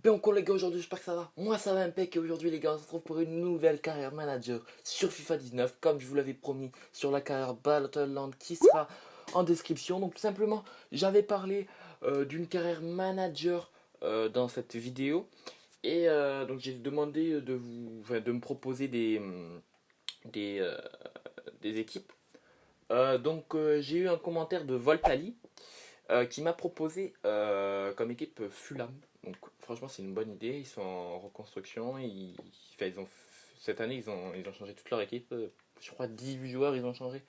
Bien quoi les gars, aujourd'hui j'espère que ça va. Moi ça va impec et aujourd'hui les gars on se retrouve pour une nouvelle carrière manager sur FIFA 19 comme je vous l'avais promis sur la carrière Battleland qui sera en description. Donc tout simplement j'avais parlé d'une carrière manager dans cette vidéo et donc j'ai demandé de me proposer des, euh, des équipes. J'ai eu un commentaire de Voltali qui m'a proposé comme équipe Fulham. Donc franchement c'est une bonne idée, ils sont en reconstruction, enfin, cette année ils ont changé toute leur équipe, je crois 18 joueurs ils ont changé,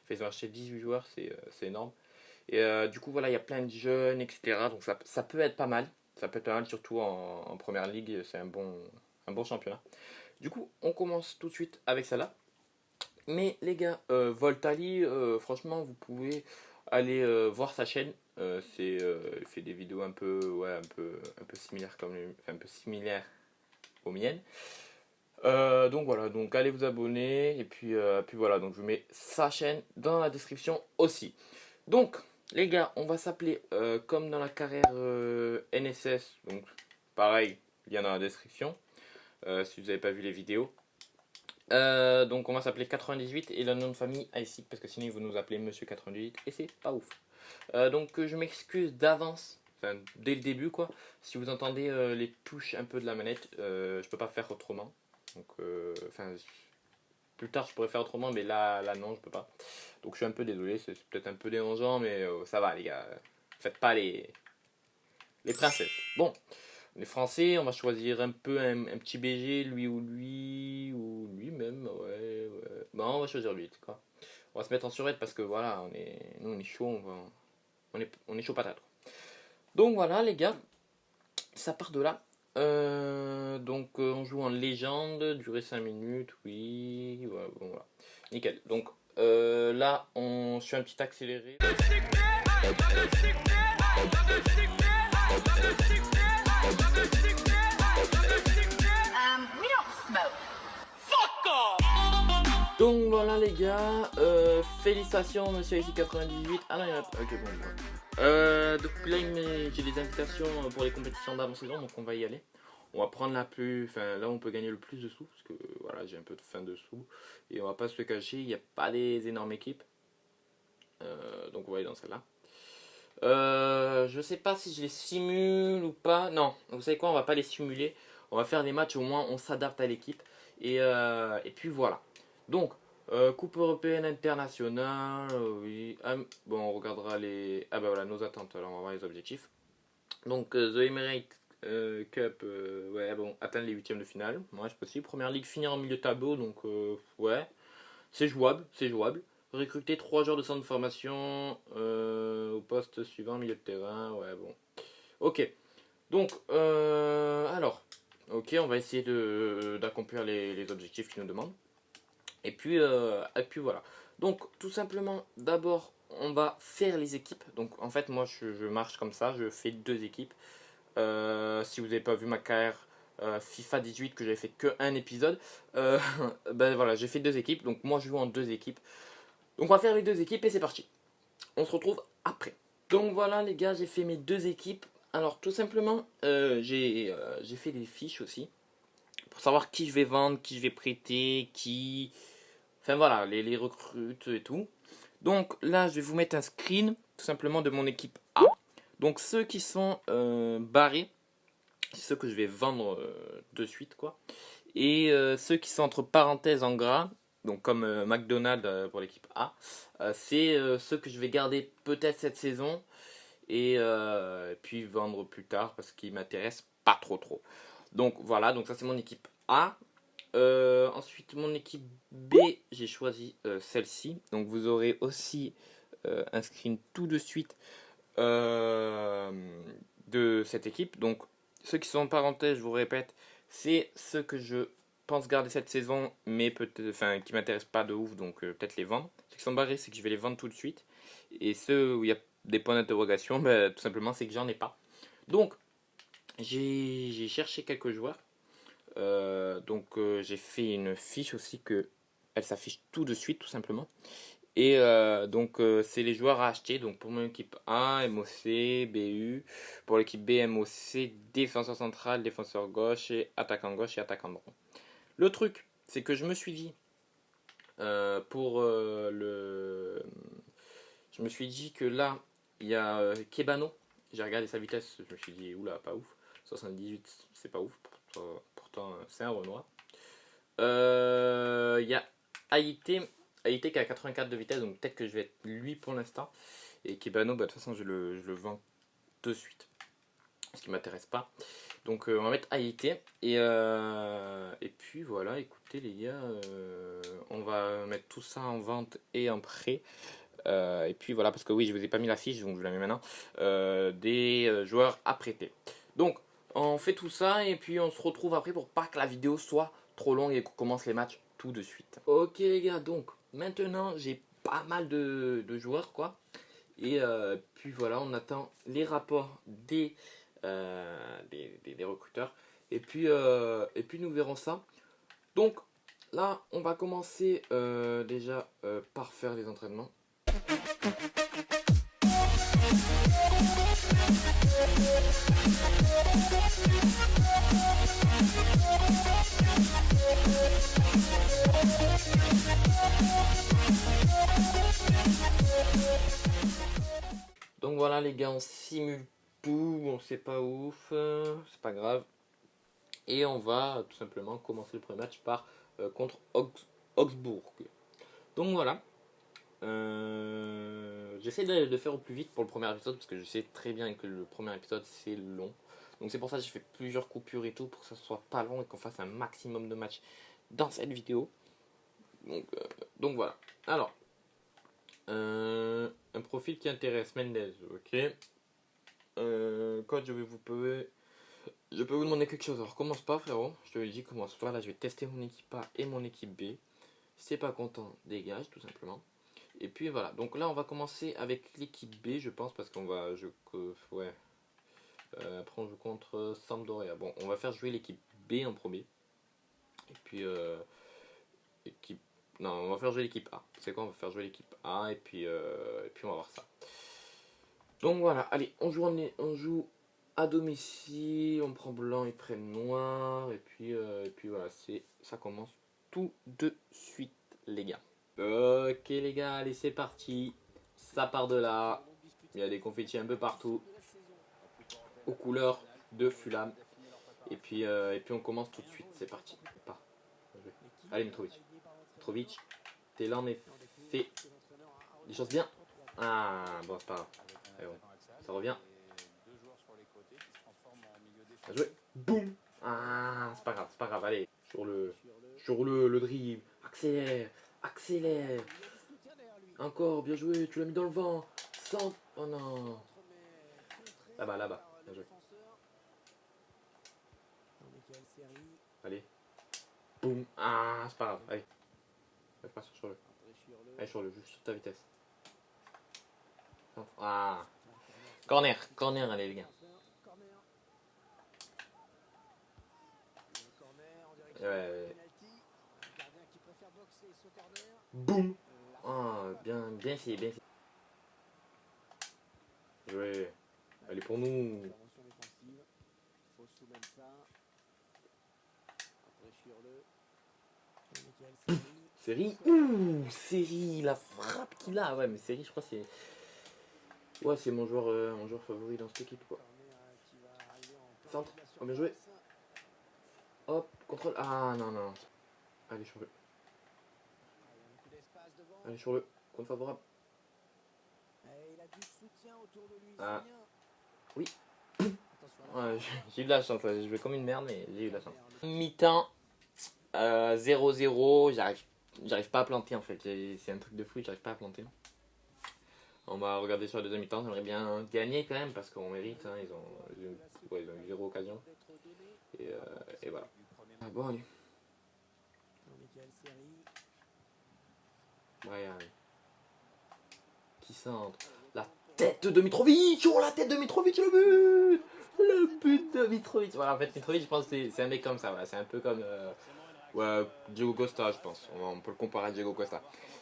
enfin, ils ont acheté 18 joueurs, c'est énorme. Et du coup voilà il y a plein de jeunes etc. Donc ça peut être pas mal, ça peut être pas mal surtout en première ligue, c'est un bon championnat. Du coup on commence tout de suite avec ça là. Mais les gars, Voltali, franchement, vous pouvez aller voir sa chaîne. Il fait des vidéos un peu, ouais, un peu similaires enfin, un peu similaires aux miennes. Donc voilà, donc allez vous abonner et puis voilà, donc je vous mets sa chaîne dans la description aussi. Donc les gars, on va s'appeler comme dans la carrière NSS, donc pareil, lien dans la description si vous n'avez pas vu les vidéos. Donc on va s'appeler 98 et le nom de famille Aïsik parce que sinon ils vont nous appeler Monsieur 98 et c'est pas ouf. Je m'excuse d'avance, enfin dès le début quoi, si vous entendez les touches un peu de la manette, je peux pas faire autrement. Enfin plus tard je pourrais faire autrement mais là non je peux pas. Donc je suis un peu désolé, c'est peut-être un peu dérangeant mais ça va les gars, faites pas les princesses. Bon. Les Français, on va choisir un peu un petit BG, lui ou lui-même. Ouais, ouais. Bon, on va choisir lui, quoi. On va se mettre en survêt parce que voilà, nous on est chaud, on est chaud patate. Donc voilà, les gars, ça part de là. On joue en légende, durée 5 minutes, oui. Ouais, bon, voilà. Nickel. Donc là, on suit un petit accéléré. Donc voilà les gars, félicitations monsieur ici 98. Ah non, il y en a pas. Ok, bon. Donc là j'ai des invitations pour les compétitions d'avant-saison, donc on va y aller. On va prendre enfin là on peut gagner le plus de sous, parce que voilà j'ai un peu de fin de sous. Et on va pas se le cacher, il n'y a pas des énormes équipes. Donc on va aller dans celle-là. Je sais pas si je les simule ou pas. Non, vous savez quoi, on va pas les simuler. On va faire des matchs, au moins on s'adapte à l'équipe. Et puis voilà. Donc, Coupe européenne internationale, oui. Bon, on regardera les. Ah bah voilà, nos attentes. Alors on va voir les objectifs. Donc, The Emirates Cup, ouais, bon, atteindre les huitièmes de finale. Moi, c'est possible. Première ligue, finir en milieu de tableau. Donc, ouais, c'est jouable, c'est jouable. Recruter 3 joueurs de centre de formation au poste suivant, milieu de terrain. Ouais, bon. Ok. Donc, ok, on va essayer d'accomplir les objectifs qu'ils nous demandent. Et puis voilà. Donc, tout simplement, d'abord, on va faire les équipes. Donc, en fait, moi, je marche comme ça. Je fais 2 équipes. Si vous n'avez pas vu ma carrière FIFA 18, que j'avais fait que un épisode, ben voilà, j'ai fait 2 équipes. Donc, moi, je joue en 2 équipes. Donc, on va faire les 2 équipes et c'est parti. On se retrouve après. Donc, voilà, les gars, j'ai fait mes 2 équipes. Alors, tout simplement, j'ai fait des fiches aussi. Pour savoir qui je vais vendre, qui je vais prêter, qui. Enfin voilà, les recrutes et tout. Donc là, je vais vous mettre un screen tout simplement de mon équipe A. Donc ceux qui sont barrés, c'est ceux que je vais vendre de suite quoi. Et ceux qui sont entre parenthèses en gras, donc comme McDonald's pour l'équipe A, c'est ceux que je vais garder peut-être cette saison et puis vendre plus tard parce qu'ils m'intéressent pas trop. Donc voilà, donc ça c'est mon équipe A. Ensuite, mon équipe B, j'ai choisi celle-ci. Donc, vous aurez aussi un screen tout de suite euh, de cette équipe. Donc, ceux qui sont en parenthèse, je vous répète, c'est ceux que je pense garder cette saison, mais peut-être, enfin, qui m'intéressent pas de ouf, donc peut-être les vendre. Ceux qui sont barrés, c'est que je vais les vendre tout de suite. Et ceux où il y a des points d'interrogation, ben, tout simplement, c'est que j'en ai pas. Donc, j'ai cherché quelques joueurs. J'ai fait une fiche aussi que elle s'affiche tout de suite tout simplement. Et donc c'est les joueurs à acheter. Donc pour mon équipe A, MOC, BU. Pour l'équipe B, MOC, défenseur central, défenseur gauche et attaquant droit. Le truc, c'est que je me suis dit je me suis dit que là, il y a Kebano. J'ai regardé sa vitesse, je me suis dit, oula, pas ouf. 78, c'est pas ouf. Pourtant c'est un Renoir. Il y a Haïté. Haïté qui a 84 de vitesse, donc peut-être que je vais être lui pour l'instant. Et Kebano, bah, de toute façon, je le vends de suite. Ce qui m'intéresse pas. Donc on va mettre Haïté. Et puis voilà, écoutez les gars, on va mettre tout ça en vente et en prêt. Et puis voilà, parce que oui, je vous ai pas mis la fiche, donc je la mets maintenant. Des joueurs à prêter. Donc, on fait tout ça et puis on se retrouve après pour pas que la vidéo soit trop longue et qu'on commence les matchs tout de suite. Ok les gars, donc maintenant j'ai pas mal de joueurs quoi. Et puis voilà, on attend les rapports des recruteurs. Et puis nous verrons ça. Donc là, on va commencer déjà par faire les entraînements. Donc voilà les gars, on simule tout, on sait pas ouf, c'est pas grave. Et on va tout simplement commencer le premier match par contre Augsbourg. Donc voilà. J'essaie de faire au plus vite pour le premier épisode parce que je sais très bien que le premier épisode c'est long. Donc c'est pour ça que j'ai fait plusieurs coupures et tout pour que ça soit pas long et qu'on fasse un maximum de matchs dans cette vidéo. Donc voilà. Alors, un profil qui intéresse Mendez, ok. Coach, je peux vous demander quelque chose. Alors commence pas frérot, je te le dis, commence pas. Là je vais tester mon équipe A et mon équipe B. Si t'es pas content, dégage tout simplement. Et puis voilà, donc là on va commencer avec l'équipe B je pense parce qu'on va ouais. Après on joue contre Sampdoria. Bon, on va faire jouer l'équipe B en premier. Et puis non, on va faire jouer l'équipe A. C'est quoi, on va faire jouer l'équipe A et puis on va voir ça. Donc voilà, allez, on joue à domicile, on prend blanc, ils prennent noir et puis voilà, ça commence tout de suite les gars. Ok les gars, allez c'est parti. Ça part de là. Il y a des confettis un peu partout. Aux couleurs de Fulham. Et puis on commence tout de suite. C'est parti. Allez Mitrovic. Mitrovic, t'es là mais fais des choses bien. Ah bon c'est pas grave. Allez, bon. Ça revient. Bien joué. Boum. Ah c'est pas grave. Allez. Sur le dribble. Accélère. Encore, bien joué, tu l'as mis dans le vent. Sans. Oh non. Là-bas. Bien joué. Allez. Boum. Ah, c'est pas grave. Allez. Lève pas sur le. Allez, sur le, juste sur ta vitesse. Ah. Corner, allez, les gars. Ouais. Boum. Ah, bien essayé. Ouais. Allez, pour nous. Série. Série, la frappe qu'il a. Ouais, mais Série, je crois c'est. Ouais, c'est mon joueur favori dans cette équipe quoi. Centre, oh, bien joué. Hop, contrôle. Ah non. Allez sur le. Compte favorable. Ah. Oui. Ouais, j'ai eu de la chance, je vais comme une merde, mais j'ai eu de la chance. Mi-temps, 0-0, j'arrive pas à planter en fait, c'est un truc de fou, j'arrive pas à planter. On va regarder sur la deuxième mi-temps, j'aimerais bien gagner quand même parce qu'on mérite, hein, ils ont eu 0 occasion. Et voilà. Ah bon, allez. Brian. Qui centre. La tête de Mitrovic. Oh, la tête de Mitrovic, le but de Mitrovic. Voilà, en fait, Mitrovic, je pense que c'est un mec comme ça. Voilà. C'est un peu comme Diego Costa, je pense. On peut le comparer à Diego Costa.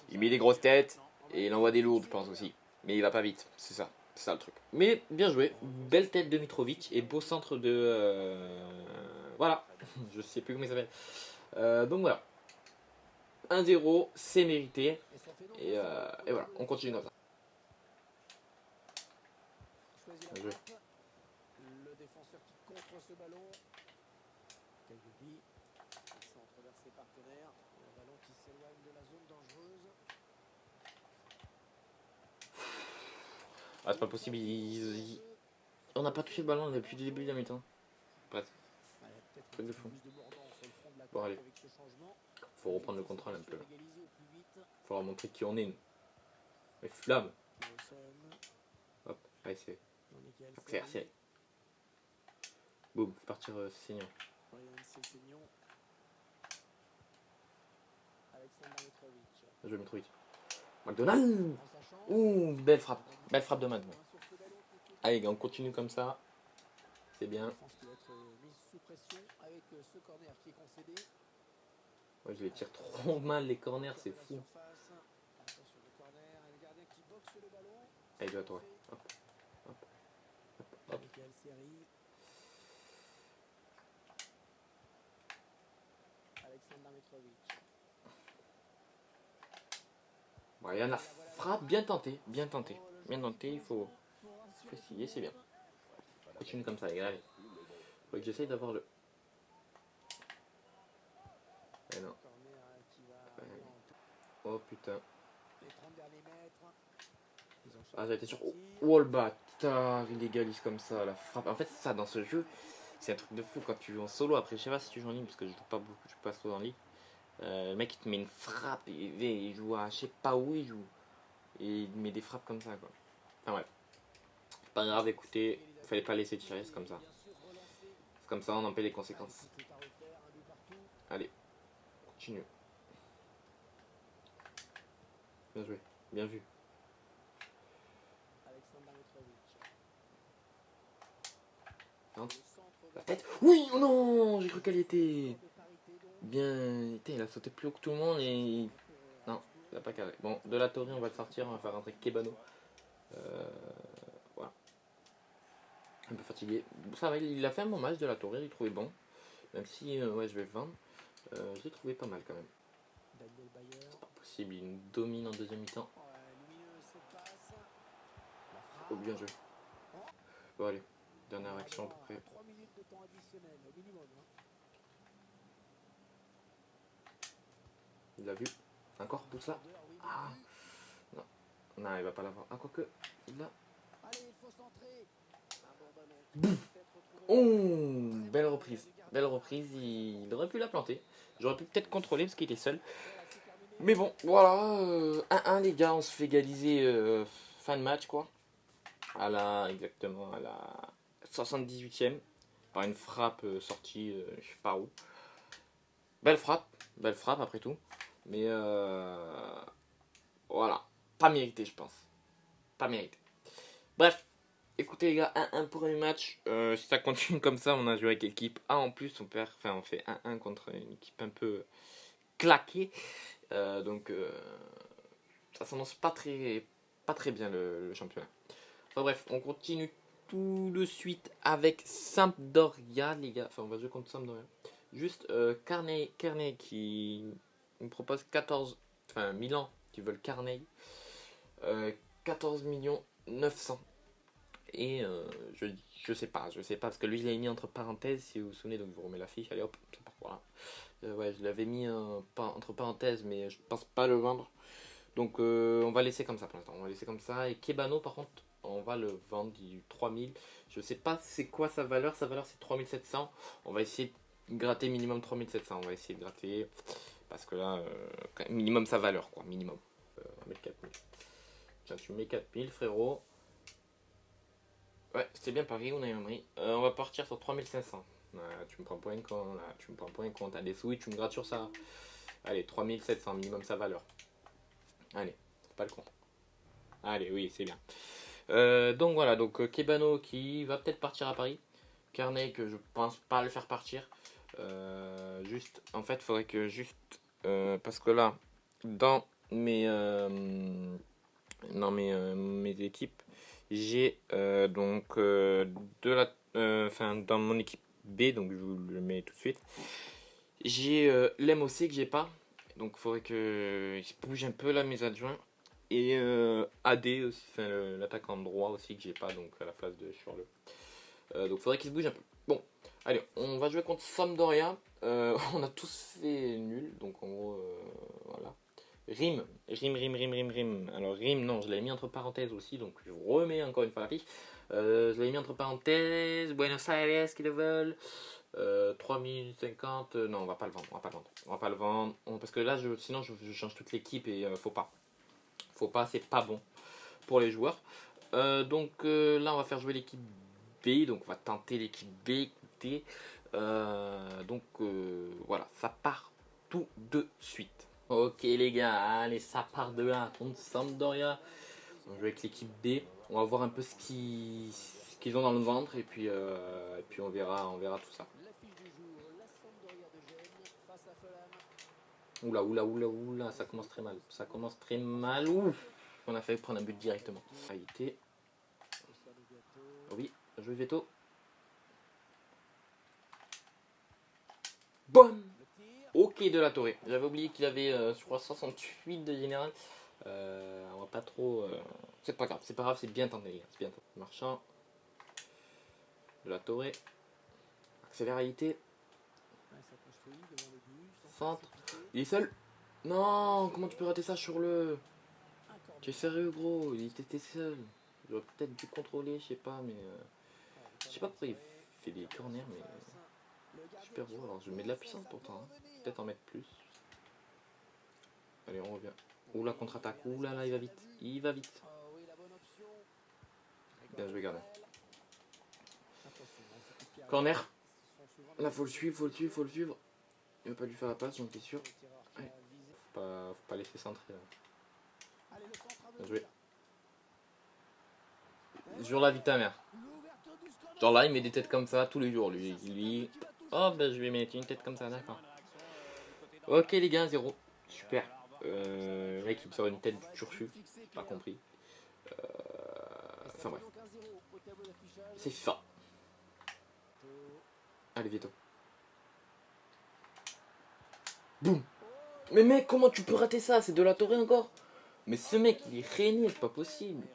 Il met des grosses têtes, Et il envoie des lourdes, je pense aussi. Mais il va pas vite, c'est ça le truc. Mais bien joué, belle tête de Mitrovic et beau centre de... voilà, je sais plus comment il s'appelle. Donc voilà, 1-0, c'est mérité. Et voilà, on continue comme ça. Bien joué. Le défenseur qui contre ce ballon. Kagabi, centre vers ses partenaires. Un ballon qui s'éloigne de la zone dangereuse. Ah, c'est pas possible, on n'a pas touché le ballon depuis le début de la mi-temps. Presque. Truc de fou. Bon allez, faut reprendre le contrôle un peu là. Faut leur montrer qui on est nous. Les flammes. Hop, allez c'est accéléré. Boum, partir Seigneur. Je vais mettre 8. McDonald. Ouh, belle frappe de McDonald. Allez gars, on continue comme ça. C'est bien. Ouais, je les tire trop mal les corners, c'est fou. Allez, à toi. Hop, hop, hop, hop. Bon, il y en a frappe, bien tenté, bien tenté. Bien tenté, il faut essayer, c'est bien. Continue comme ça les gars, allez. Faut que j'essaye d'avoir le... Eh non. Oh putain. Ah j'ai été sur... Oh le bâtard, il égalise comme ça, la frappe. En fait ça dans ce jeu, c'est un truc de fou quand tu joues en solo. Après je sais pas si tu joues en ligne parce que je joue pas beaucoup, je joue pas solo en ligne. Le mec il te met une frappe, il joue à je sais pas où il joue. Et il met des frappes comme ça quoi. Enfin bref. Pas grave, écoutez, fallait pas laisser tirer, c'est comme ça. C'est comme ça, on en paie les conséquences. Allez, continue. Bien joué, bien vu. Non, la tête. Oui, oh non, j'ai cru qu'elle était bien. Il a sauté plus haut que tout le monde et... Non, il a pas carré. Bon, de la Torre, on va le sortir, on va faire rentrer Kebano. Voilà. Un peu fatigué. Ça va, il a fait un bon match de la Torre, il trouvait bon. Même si, ouais, je vais le vendre. Je l'ai trouvé pas mal quand même. C'est pas possible, il nous domine en deuxième mi-temps. Oh, bien joué. Bon, allez, dernière action à peu près. Il l'a vu. Encore pour ça. Ah non. Non, il va pas l'avoir. Ah, quoique. Il l'a. Oh, belle reprise. Belle reprise. Il aurait pu la planter. J'aurais pu peut-être contrôler parce qu'il était seul. Mais bon, voilà. 1-1 les gars, on se fait égaliser fin de match quoi. Exactement à la 78e. Par une frappe sortie je sais pas où. Belle frappe après tout. Mais voilà, pas mérité je pense. Pas mérité. Bref, écoutez les gars, 1-1 pour un match. Si ça continue comme ça, on a joué avec l'équipe A en plus, on fait 1-1 contre une équipe un peu claquée. Donc ça s'annonce pas très bien le championnat. Enfin bref, on continue tout de suite avec Sampdoria les gars. Enfin on va jouer contre Sampdoria. Juste Carney qui me propose 14, enfin Milan qui veulent Carney, 14 millions 900. Et je sais pas parce que lui il l'a mis entre parenthèses si vous vous souvenez, donc je vous remets la fiche, allez hop, ça part voilà. Ouais, je l'avais mis entre parenthèses mais je pense pas le vendre. Donc on va laisser comme ça pour l'instant, on va laisser comme ça. Et Kebano par contre on va le vendre du 3000. Je sais pas c'est quoi sa valeur c'est 3700. On va essayer de gratter minimum 3700, on va essayer de gratter parce que là minimum sa valeur quoi, minimum. On va mettre 4000. Tiens, tu mets 4000 frérot. Ouais, c'était bien Paris, on a eu on va partir sur 3500. Tu me prends pour un con là, tu me prends pour un con, t'as des sous et tu me grattes sur ça. Allez, 3700 minimum sa valeur. Allez, c'est pas le con. Allez, oui, c'est bien. Donc voilà, donc Kebano qui va peut-être partir à Paris. Carnet que je pense pas le faire partir. Juste, en fait, faudrait que juste parce que là, dans mes dans mes équipes, j'ai donc dans mon équipe B, donc je vous le mets tout de suite. J'ai l'MOC que j'ai pas, donc il faudrait que je bouge un peu là mes adjoints. Et AD aussi, l'attaquant droit aussi que j'ai pas, donc à la place de Churle. Donc il faudrait qu'il se bouge un peu. Bon, allez, on va jouer contre Sampdoria. On a tous fait nul, donc en gros, voilà. Rime. Alors Rime, non, je l'avais mis entre parenthèses aussi, donc je vous remets encore une fois la fiche. Je l'avais mis entre parenthèses, Buenos Aires qui le veulent. 3050, non, on va pas le vendre, parce que là, sinon je change toute l'équipe et faut pas, c'est pas bon pour les joueurs. Donc là, on va faire jouer l'équipe B, donc on va tenter l'équipe B, écoutez. Voilà, ça part tout de suite. Ok les gars, allez, ça part de là contre Sampdoria. On joue avec l'équipe B, on va voir un peu ce qu'ils ont dans le ventre et puis on verra tout ça. Oula, ça commence très mal. Ouf, on a failli prendre un but directement. Qualité. Oui, jouer veto. Boum. Ok de la Torre. J'avais oublié qu'il avait je crois 68 de général. On va pas trop. C'est pas grave, c'est bien tenté les gars. C'est bien tenté. Marchand. De la Torre. Accéléralité. Centre. Il est seul. Non, comment tu peux rater ça sur le. Tu es sérieux gros, il était seul. J'aurais peut-être dû contrôler, je sais pas, mais. Je sais pas pourquoi il fait des corners, mais. Super beau, alors je mets de la puissance pourtant. Hein. Peut-être en mettre plus. Allez, on revient. Oula, contre-attaque. Oula, là, il va vite. Bien joué, gardien. Corner. Là, faut le suivre. Il va pas lui faire la passe, j'en suis sûr. Ouais. Faut pas laisser centrer là. Bien joué. Jure la vie ta mère. Genre là, il met des têtes comme ça tous les jours, lui. Oh, ben je vais mettre une tête comme ça, d'accord. Ok, les gars, 0. Super. Le mec, il me sort une tête du turfu. Pas compris. Enfin bref. C'est FIFA. Allez, Vito. Boum. Mais mec, comment tu peux rater ça? C'est de la Torre encore. Mais ce mec, il est réuni, c'est pas possible.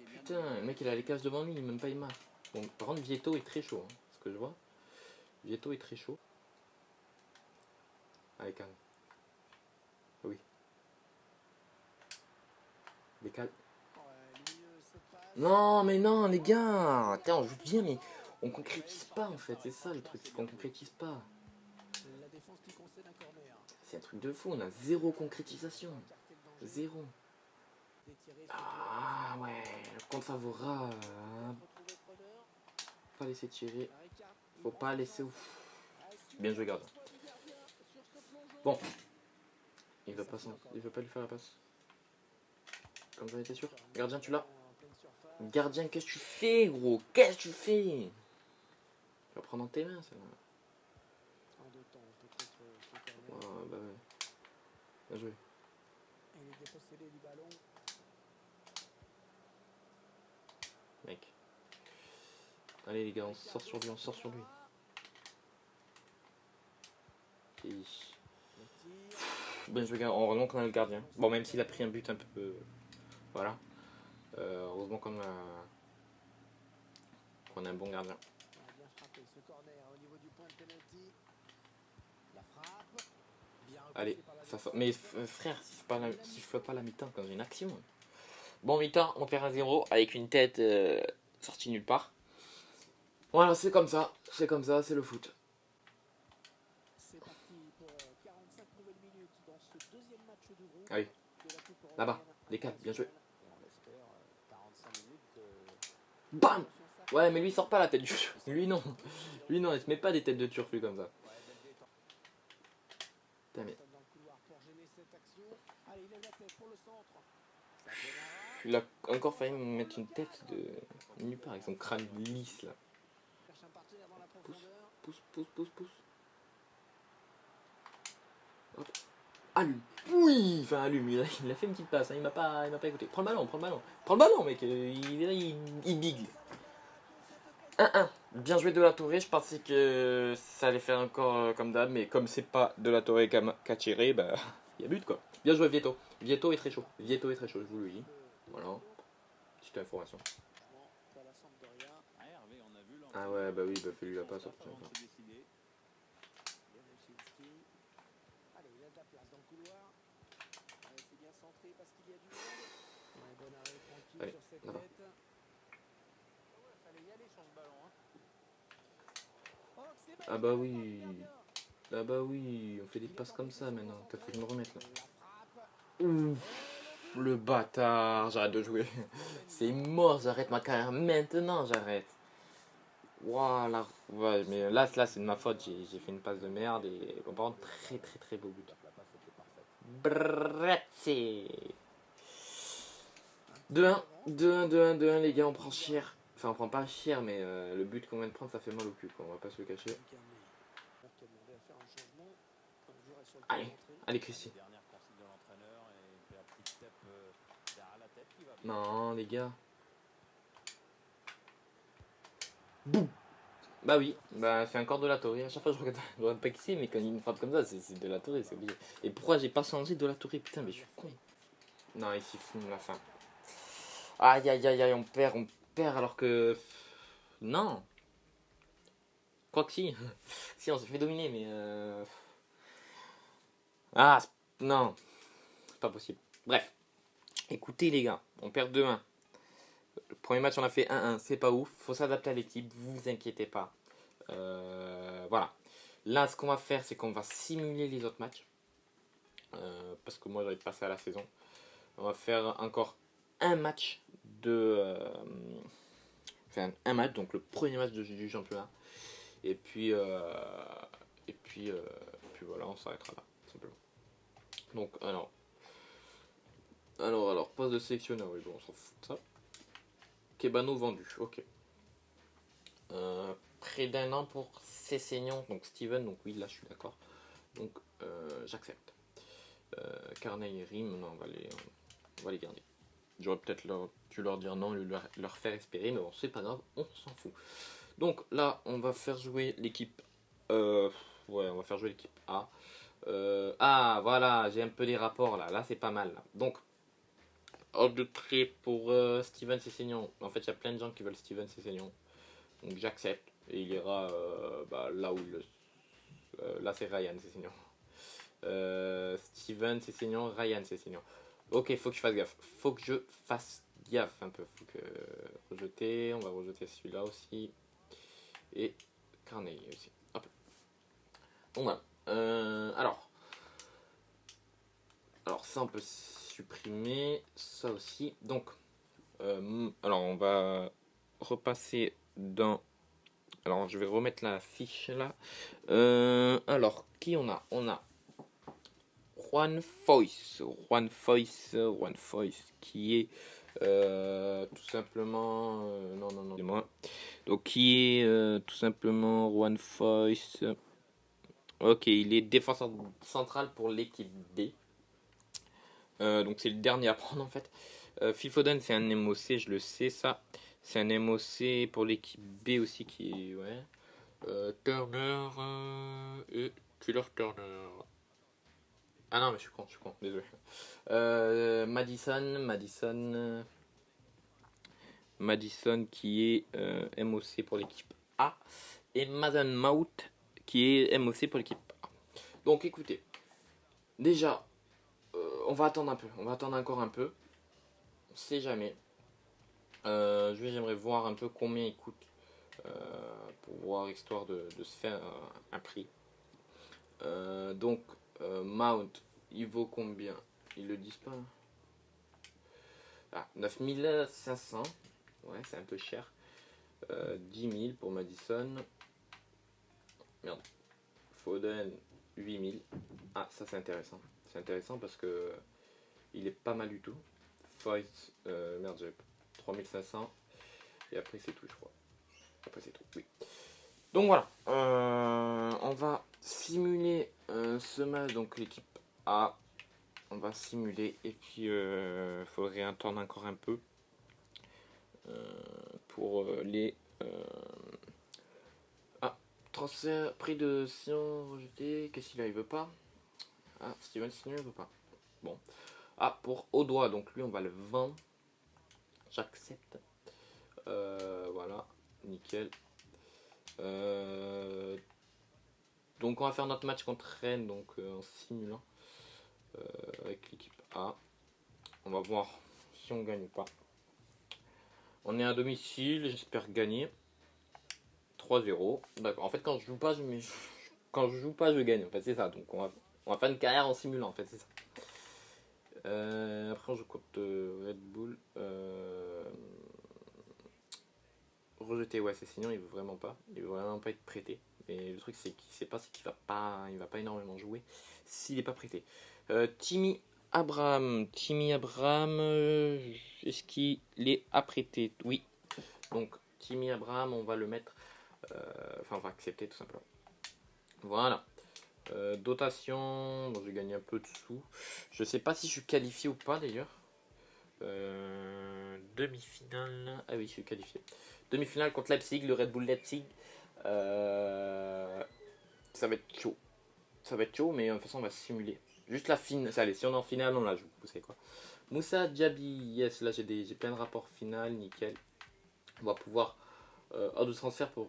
Putain, le mec, il a les cases devant lui, même pas il marque. Bon, par contre, Vieto est très chaud, hein, ce que je vois. Vieto est très chaud. Allez, calme. Oui. Décale. Non, mais non, les gars. Tiens, on joue bien, mais on concrétise pas en fait. C'est ça le truc, c'est qu'on concrétise pas. C'est un truc de fou, on a zéro concrétisation. Zéro. Ah ouais, le compte favorable. Pas laisser tirer. Faut pas laisser ouf. Bien joué, gardien. Bon. Il va pas lui faire la passe. Comme j'en étais sûr. Gardien, tu l'as. Gardien, qu'est-ce que tu fais, gros? Qu'est-ce que tu fais? Tu vas prendre dans tes mains, ça. Oh, bah ouais. Bien joué. Mec. Allez les gars, on sort sur lui, Et... Bien joué, gars. Heureusement qu'on a le gardien. Bon, même s'il a pris un but un peu... Voilà. Heureusement qu'on a un bon gardien. Allez, ça sort. Mais frère, siffle pas la mi-temps quand j'ai une action. Bon, mi-temps, on perd 1-0 avec une tête sortie nulle part. Voilà, c'est comme ça, c'est le foot. Allez, là-bas, décale, bien joué. Bam. Ouais, mais lui, il sort pas la tête du turfu. Lui, non, il se met pas des têtes de turfu comme ça. Putain, mais... Il a encore failli me mettre une tête de nulle part avec son crâne lisse là. Pousse. Hop. Allume. Oui, enfin allume, il a fait une petite passe, hein, il m'a pas écouté. Prends le ballon, Prends le ballon, mec, il bigle. 1-1. Bien joué de la Touré, je pensais que ça allait faire encore comme d'hab, mais comme c'est pas de la Touré qui a tiré, bah il y a but quoi. Bien joué Vieto. Vieto est très chaud, je vous le dis. Voilà, petite information. Ah ouais, bah oui, bah fais-lui la passe. Allez, il a de la place dans le couloir. Ouais, c'est bien centré parce qu'il y a du monde. Ouais, bon arrêt tranquille Allez, sur cette là-bas. tête. Ouais, fallait y aller sur ce ballon. Hein. Oh, c'est Ah bah magnifique par le oui, gardien. ah bah oui, on fait des passes comme ça maintenant, t'as fait que je me remette là. La frappe. Ouf, Et le but. le bâtard, j'arrête de jouer. C'est mort, j'arrête ma carrière maintenant, j'arrête. Voilà, ouais, mais là c'est de ma faute, j'ai fait une passe de merde et bon, par contre, très beau but. Bretzi. 2-1, 2-1, 2-1, 2-1, les gars, on prend cher. Enfin, on prend pas cher, mais le but qu'on vient de prendre, ça fait mal au cul, quoi. On va pas se le cacher. Qui a demandé à faire un changement. Un joueur est sur le point Allez, d'entrée. allez, Christy. Non, les gars. Boum. Bah oui, bah c'est encore de la Torre. À chaque fois, je regarde pas qui c'est, mais quand il me frappe comme ça, c'est de la Torre, c'est obligé. Et pourquoi j'ai pas changé de la Torre? Putain, mais je suis con. Non, il s'y fout la fin. Aïe, aïe, aïe, aïe, on perd alors que. Non. Quoi que si. Si, on s'est fait dominer, mais. Ah, non. C'est pas possible. Bref. Écoutez, les gars, on perd 2-1. Le premier match, on a fait 1-1. C'est pas ouf. Faut s'adapter à l'équipe. Vous inquiétez pas. Voilà. Là, ce qu'on va faire, c'est qu'on va simuler les autres matchs. Parce que moi, j'aurais passé à la saison. On va faire encore un match de. Enfin, un match, donc le premier match du championnat. Et puis, puis voilà, on s'arrêtera là, simplement. Donc, alors, poste de sélectionneur, oui, bon, on s'en fout de ça. Kebano vendu, ok. Près d'un an pour Cessignon, donc Steven, donc oui, là je suis d'accord. Donc, j'accepte. Carnet et Rim, non, on va les garder. J'aurais peut-être dû leur dire non, leur faire espérer, mais bon, c'est pas grave, on s'en fout. Donc là, on va faire jouer l'équipe. Ouais, on va faire jouer l'équipe A. Ah, voilà, j'ai un peu les rapports là. Là, c'est pas mal. Là. Donc, ordre de prêt pour Steven Cessignon. En fait, il y a plein de gens qui veulent Steven Cessignon. Donc, j'accepte. Et il ira là où là, c'est Ryan Cessignon. Steven Cessignon, Ryan Cessignon. Ok, faut que je fasse gaffe. Faut que je fasse gaffe un peu. Faut que rejeter. On va rejeter celui-là aussi. Et Carnegie aussi. Hop. Donc voilà. Alors ça on peut supprimer. Ça aussi. Donc alors on va repasser dans. Alors je vais remettre la fiche là. Alors qui on a? On a Juan Foyce. Juan Foyce qui est tout simplement. Non, dis-moi. Donc qui est tout simplement Juan Foyce. Ok, il est défenseur central pour l'équipe B. Donc c'est le dernier à prendre en fait. Phil Foden c'est un MOC, je le sais ça. C'est un MOC pour l'équipe B aussi qui est... Ouais. Turner et Killer Turner. Ah non mais je suis con, désolé. Madison qui est MOC pour l'équipe A. Et Mason Mount qui est MOC pour l'équipe A. Donc écoutez, déjà, on va attendre un peu, on va attendre encore un peu. On sait jamais. J'aimerais voir un peu combien il coûte pour voir histoire de se faire un prix. Donc Mount, il vaut combien? Ils le disent pas. Ah, 9500. Ouais, c'est un peu cher. 10 000 pour Madison. Merde. Foden, 8 000. Ah, ça c'est intéressant. C'est intéressant parce que il est pas mal du tout. Foyt, merde, j'ai 3500. Et après c'est tout, je crois. Après c'est tout, oui. Donc voilà. On va simuler ce match, donc l'équipe A. on va simuler et puis faudrait attendre encore un peu pour les transfert prix de Sion rejeté. Qu'est-ce qu'il a, il veut pas. Ah, Steven Sion il veut pas. Bon. Ah, pour Audois, donc lui on va le vendre. J'accepte. Voilà, nickel. Donc on va faire notre match contre Rennes, donc en simulant avec l'équipe A. On va voir si on gagne ou pas. On est à domicile, j'espère gagner. 3-0. D'accord. En fait, quand je joue pas, je gagne. En fait, c'est ça. Donc on va faire une carrière en simulant. En fait, c'est ça. Après, on joue contre Red Bull. Rejeté, ouais, c'est sinon il veut vraiment pas. Il veut vraiment pas être prêté. Et le truc, c'est qu'il sait pas, c'est qu'il va pas énormément jouer s'il est pas prêté. Timmy Abraham, est-ce qu'il est apprêté? Oui. Donc Timmy Abraham, on va le mettre. Enfin, on va accepter tout simplement. Voilà. Dotation, bon, j'ai gagné un peu de sous. Je sais pas si je suis qualifié ou pas d'ailleurs. Demi-finale. Ah oui, je suis qualifié. Demi-finale contre Leipzig, le Red Bull Leipzig. Ça va être chaud. Ça va être chaud, mais de toute façon, on va simuler. Juste la finale. Allez, si on est en finale, on la joue. Vous savez quoi. Moussa Diaby, yes, là j'ai plein de rapports finaux, nickel. On va pouvoir hors de transfert pour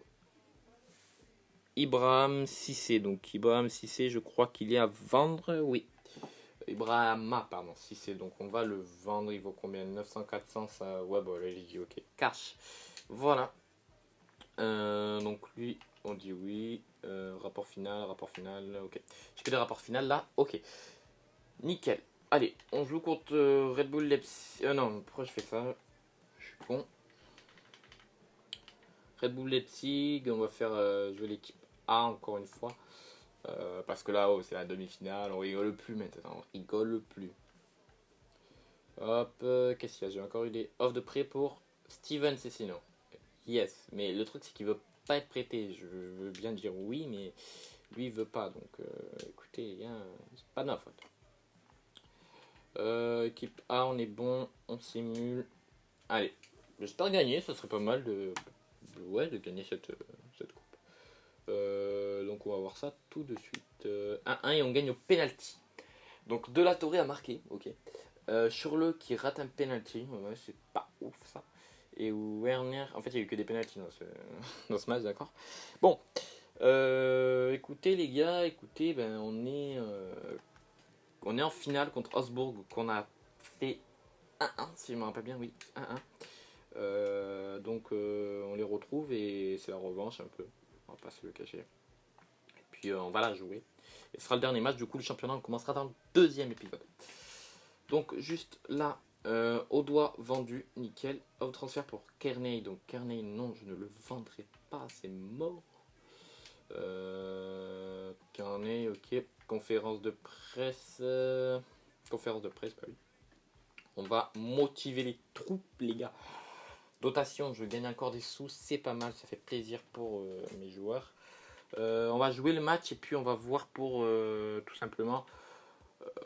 Ibrahim Cissé. Donc Ibrahim Cissé, je crois qu'il est à vendre, oui. Ibrahima, pardon, Cissé. Donc on va le vendre. Il vaut combien? 900, 400, ça. Ouais, bon, là j'ai dit ok. Cash. Voilà. Donc lui, on dit oui. Rapport final, ok. J'ai que des rapports finaux là, ok. Nickel. Allez, on joue contre Red Bull Leipzig. Non, pourquoi je fais ça? Je suis con. Red Bull Leipzig, on va faire jouer l'équipe A encore une fois. Parce que là, c'est la demi-finale, on rigole plus maintenant, on rigole plus. Hop, qu'est-ce qu'il y a? J'ai encore eu des offres de prêt pour Steven Cessino. Yes, mais le truc c'est qu'il veut pas être prêté. Je veux bien dire oui, mais lui il veut pas. Donc écoutez, c'est pas de ma faute. Équipe A, on est bon, on simule. Allez, j'espère gagner, ça serait pas mal de gagner cette coupe. Donc on va voir ça tout de suite. 1-1 et on gagne au penalty. Donc De La Torre a marqué, ok. Schürrle qui rate un penalty, ouais, c'est pas ouf ça. Et Werner, en fait il n'y a eu que des penalties dans ce match, d'accord. Bon, écoutez les gars, ben, on est en finale contre Augsbourg qu'on a fait 1-1 si je me rappelle bien, oui, 1-1. Donc on les retrouve et c'est la revanche un peu, on va pas se le cacher. Et puis on va la jouer. Et ce sera le dernier match, du coup le championnat on commencera dans le deuxième épisode. Donc juste là, Audois vendu, nickel. Off transfert pour Kearney. Donc Kearney, non, je ne le vendrai pas, c'est mort. Kearney, ok. Conférence de presse. Conférence de presse, bah oui. On va motiver les troupes, les gars. Dotation, je gagne encore des sous, c'est pas mal, ça fait plaisir pour mes joueurs. On va jouer le match et puis on va voir pour tout simplement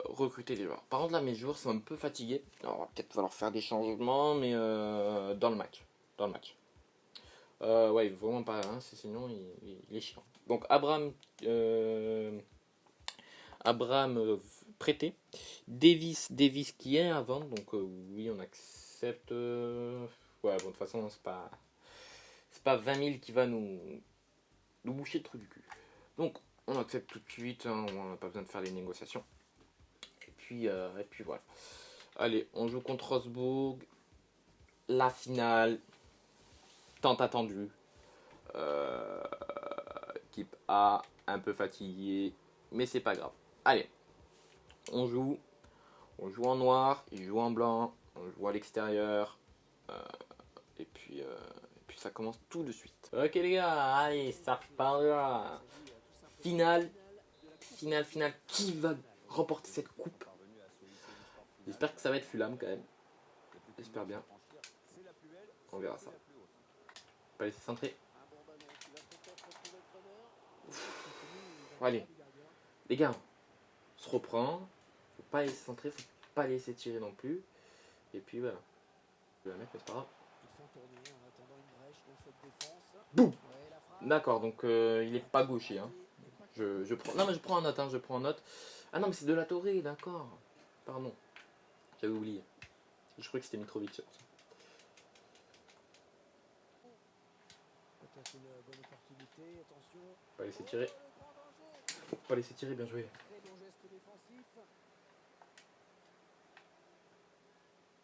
recruter des joueurs. Par contre là mes joueurs sont un peu fatigués. Alors, on va peut-être falloir faire des changements, mais dans le match. Ouais, vraiment pas, hein, sinon il est chiant. Donc Abraham prêté. Davis qui est à vendre, donc oui on accepte. Ouais, bon de toute façon c'est pas 20 000 qui va nous boucher le trou du cul. Donc on accepte tout de suite, hein, on n'a pas besoin de faire des négociations. Et puis voilà. Allez, on joue contre Augsbourg. La finale. Tant attendue. Équipe A, un peu fatiguée. Mais c'est pas grave. Allez. On joue en noir, il joue en blanc. On joue à l'extérieur. Et puis ça commence tout de suite. Ok les gars, allez, ça repart là. Finale. Qui va remporter cette coupe? J'espère que ça va être Fulham quand même. J'espère bien. On verra ça. Pas laisser centrer. Allez. Les gars, on se reprend. Faut pas laisser centrer, faut pas laisser tirer non plus. Et puis voilà. Je vais la mettre, mais c'est pas grave. Ils font tourner en attendant une brèche dans cette défense. Boum. Ouais, la frappe. D'accord, donc il est pas gaucher. Hein. Je prends... Non mais je prends en note, hein, je prends en note. Ah non mais c'est de la Torre, d'accord. Pardon. J'avais oublié. Je croyais que c'était Mitrovic. Peut-être une bonne opportunité, attention. Pas laisser tirer. Oh, le grand danger. Faut pas laisser tirer, bien joué. Très bon geste défensif.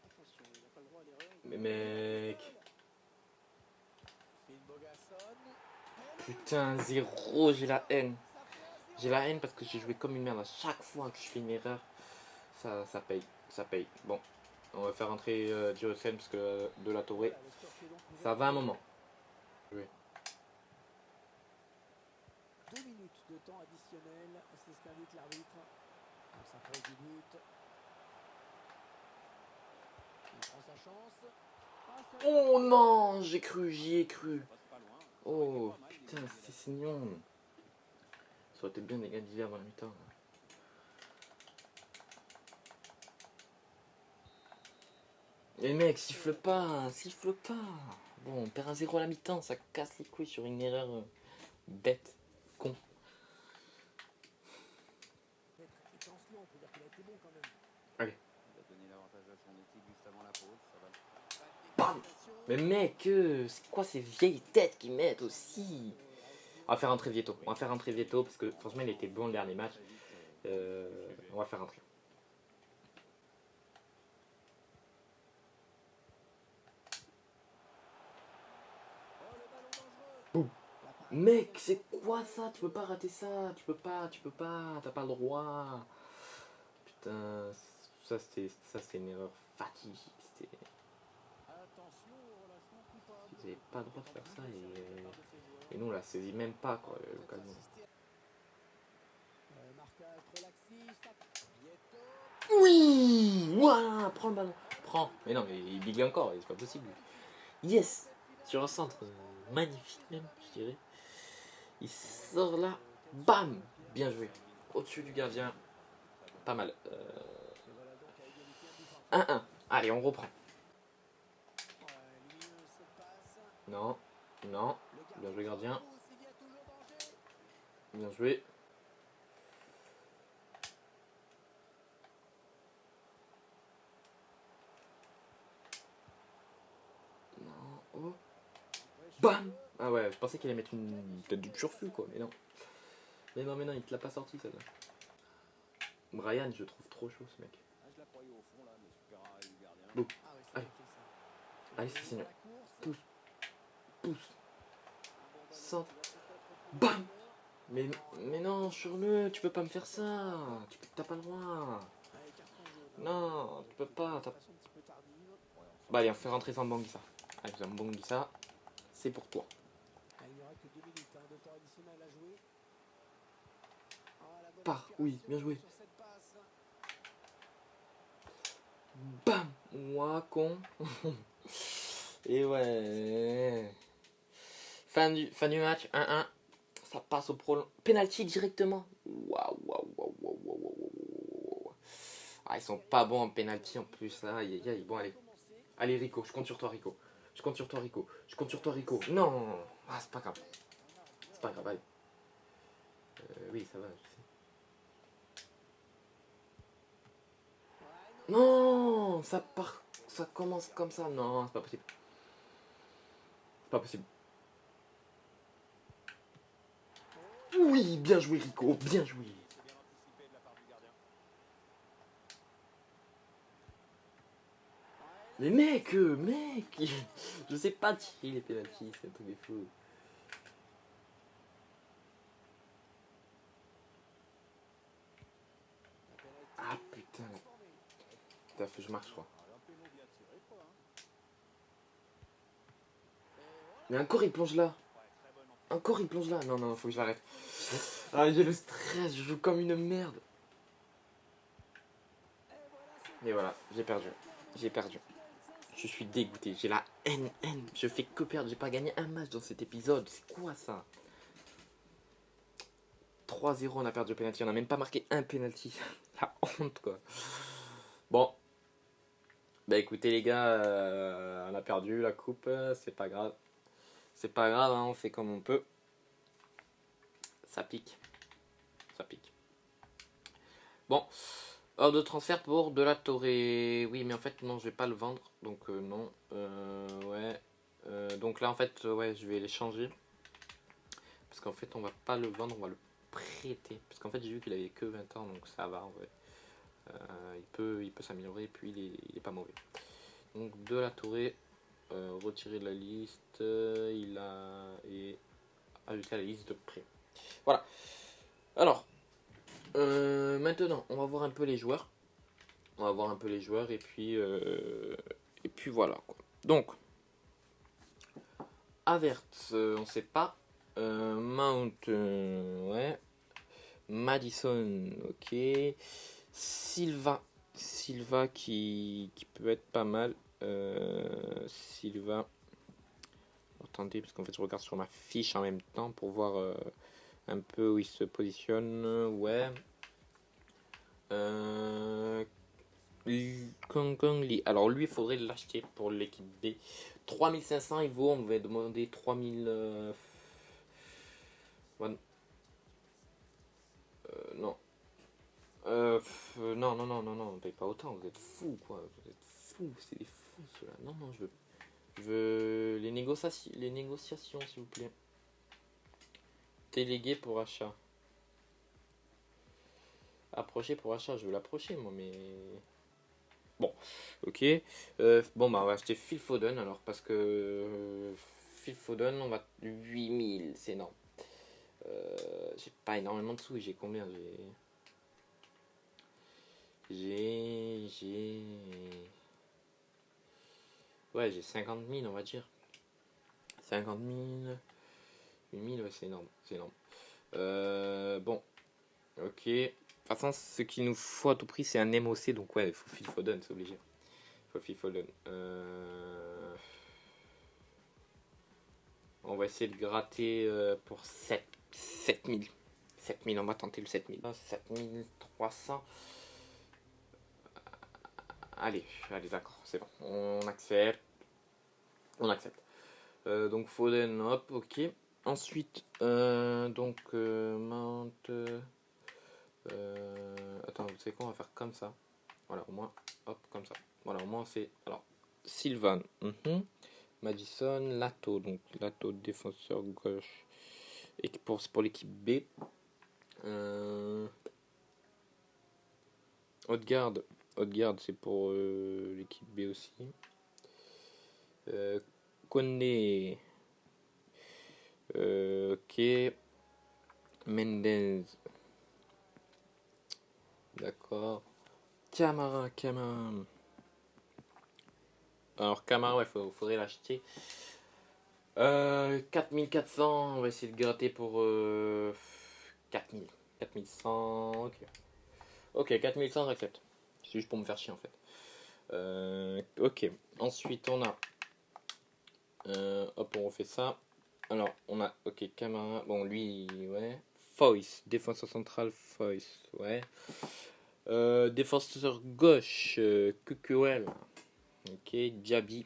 Attention, il n'a pas le droit à l'erreur. Mais mec. Phil Bogasson. Putain, 0, j'ai la haine. J'ai la haine parce que j'ai joué comme une merde à chaque fois que je fais une erreur. Ça paye, ça paye. Bon, on va faire rentrer Diocène parce que de la Torre, ça va un moment. Oui. 2 minutes de temps additionnel, c'est ce qu'indique l'arbitre. On s'approche du but. Il prend sa chance. Ah, ça- Oh non, j'ai cru, j'y ai cru. Oh putain, c'est mignon. Ça aurait été bien des gars d'hiver dans la mi-temps. Les mecs, siffle pas, siffle pas. Bon, on perd un 0 à la mi-temps, ça casse les couilles sur une erreur bête, con. Être étincelant, on peut dire qu'il a été bon quand même. Allez. Il a donné l'avantage à son équipe juste avant la pause. Ça va. Bam. Mais mec, c'est quoi ces vieilles têtes qu'ils mettent aussi? On va faire rentrer Vieto. On va faire rentrer Vieto parce que franchement il était bon le dernier match. On va faire rentrer. Oh, le ballon dangereux. Boum. Mec, c'est quoi ça? Tu peux pas rater ça. Tu peux pas. T'as pas le droit. Putain, ça c'était une erreur fatidique. C'était... Attention au relâchement coupable. Ils avaient pas le droit de faire ça et nous on la saisit même pas quoi l'occasion. Marquage relaxiste. Vieto. Oui, voilà, prends le ballon. Prends. Mais non, mais il bigle encore, c'est pas possible. Yes, sur un centre magnifique même, je dirais. Il sort là, bam, bien joué. Au-dessus du gardien, pas mal. 1-1. Allez, on reprend. Non, non, bien joué gardien. Bien joué. Oh. Bam. Ah ouais, je pensais qu'il allait mettre une tête de turfu quoi, mais non. Mais non, il te l'a pas sorti celle-là. Brian, je le trouve trop chaud ce mec. Je la croyais au fond là, mais super arrêt du gardien. Bon, allez. Allez, c'est Seigneur. Pousse. Pousse. Centre. Bam. Mais non, sur le, tu peux pas me faire ça. T'as pas le droit. Non, tu peux pas. Bah allez, on fait rentrer Zambanguissa. Allez, Zambanguissa, c'est pour toi. Il n'y aura que 2 minutes de temps additionnel à jouer. Pars, oui, bien joué. Bam. Ouah, con. Et ouais. Fin du match, 1-1. Ça passe au prolong. Penalty directement. Waouh. Ah, ils sont pas bons en penalty en plus. Là. Aïe, aïe, aïe. Bon, allez. Allez, Rico, je compte sur toi, Rico. Je compte sur toi, Rico. Non. Ah, c'est pas grave. Allez. Oui, ça va, je sais. Non, ça part. Ça commence comme ça. Non, c'est pas possible. Oui, bien joué, Rico. Bien joué. Mais mec, je sais pas tirer les pénaltys, c'est un truc de fou. Ah putain, là. Faut que je marche quoi. Mais encore il plonge là. Non, faut que je l'arrête. Ah, j'ai le stress, je joue comme une merde. Et voilà, j'ai perdu. Je suis dégoûté, j'ai la haine. Je fais que perdre, j'ai pas gagné un match dans cet épisode. C'est quoi ça? 3-0, on a perdu le penalty. On n'a même pas marqué un penalty. La honte, quoi. Bon. Bah écoutez les gars, on a perdu la coupe, c'est pas grave. C'est pas grave, hein, on fait comme on peut. Ça pique. Ça pique. Bon. Hors de transfert pour De La Torre. Oui, mais en fait, non, je vais pas le vendre. Donc, non. Ouais. Donc là, en fait, ouais, je vais l'échanger. Parce qu'en fait, on va pas le vendre, on va le prêter. Parce qu'en fait, j'ai vu qu'il avait que 20 ans, donc ça va en vrai. Il peut s'améliorer, et puis il est pas mauvais. Donc, De La Torre, retiré de la liste. Il a et ajouté à la liste de prêt. Voilà. Alors. Maintenant, on va voir un peu les joueurs. On va voir un peu les joueurs et puis voilà quoi. Donc, Havertz, on sait pas. Mount, ouais. Madison, ok. Silva qui peut être pas mal. Silva. Attendez, parce qu'en fait, je regarde sur ma fiche en même temps pour voir un peu où il se positionne. Ouais. Kong Lee. Alors lui, il faudrait l'acheter pour l'équipe B. 3500 il vaut. On va demander 3000. Non. Non, on paye pas autant. Vous êtes fous, quoi. Vous êtes fous. C'est des fous, ceux-là. Non, je veux les négociations, s'il vous plaît. Délégué pour achat. Approcher pour achat. Je veux l'approcher, moi, mais. Bon, ok. Bon, bah, on va acheter Phil Foden alors, parce que Phil Foden, on va 8000, c'est énorme. J'ai pas énormément de sous, j'ai combien? Ouais, j'ai 50 000, on va dire. 50 000. 8000, ouais, c'est énorme. C'est énorme. Bon, ok. De toute façon, ce qu'il nous faut à tout prix, c'est un MOC, donc ouais, il faut Phil Foden, c'est obligé. Foden. On va essayer de gratter pour 7000. 7000, on va tenter le 7000. 7300. Allez, d'accord, c'est bon. On accepte. Donc Foden, hop, ok. Ensuite, donc Mount. Attends, vous savez quoi, on va faire comme ça. Voilà, au moins, hop, comme ça. Voilà, au moins c'est. Alors, Sylvain, Madison, Lato, donc Lato, défenseur gauche. Et pour l'équipe B. Haute-garde, c'est pour l'équipe B aussi. Koné. Ok. Mendez. D'accord. Camara. Alors Camara, ouais, faudrait l'acheter. 4400, on va essayer de gratter pour 4000. 4100, ok. Ok, 4100, j'accepte. C'est juste pour me faire chier en fait. Ok, ensuite on a... hop, on refait ça. Alors, on a... Ok, Camara, bon lui, ouais. Foyce, défenseur central, Foyce, ouais. Défenseur gauche, Kukuel. Ok, Diaby,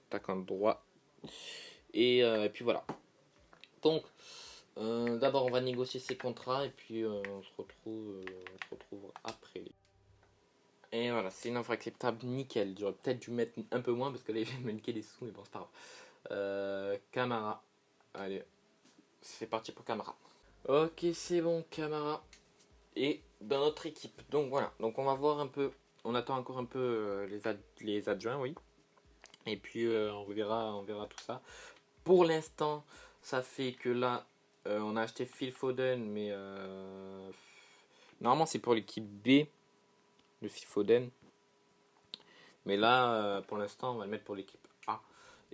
attaquant droit. Et puis voilà. Donc, d'abord on va négocier ces contrats et puis on se retrouve après. Et voilà, c'est une offre acceptable, nickel. J'aurais peut-être dû mettre un peu moins parce que là il vient de me niquer des sous, mais bon, c'est pas grave. Camara. Allez, c'est parti pour Camara. Ok, c'est bon, Camara. Et dans notre équipe. Donc voilà, donc on va voir un peu. On attend encore un peu les adjoints, oui. Et puis on verra tout ça. Pour l'instant, ça fait que là, on a acheté Phil Foden, mais normalement c'est pour l'équipe B, le Phil Foden. Mais là, pour l'instant, on va le mettre pour l'équipe A.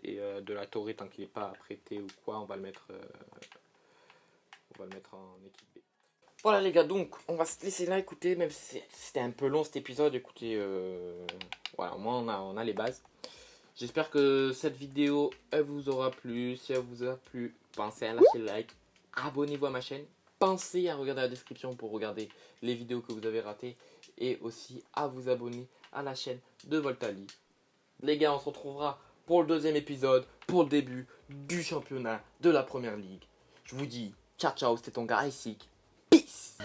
Et De La Torre, tant qu'il n'est pas prêté ou quoi, on va le mettre en équipe B. Voilà les gars, donc on va se laisser là, écoutez, même si c'était un peu long cet épisode, écoutez, voilà, au moins on a les bases. J'espère que cette vidéo, elle vous aura plu. Si elle vous a plu, pensez à lâcher le like, abonnez-vous à ma chaîne, pensez à regarder la description pour regarder les vidéos que vous avez ratées et aussi à vous abonner à la chaîne de Voltali. Les gars, on se retrouvera pour le deuxième épisode, pour le début du championnat de la Première Ligue. Je vous dis ciao ciao, c'était ton gars Isaac. Peace.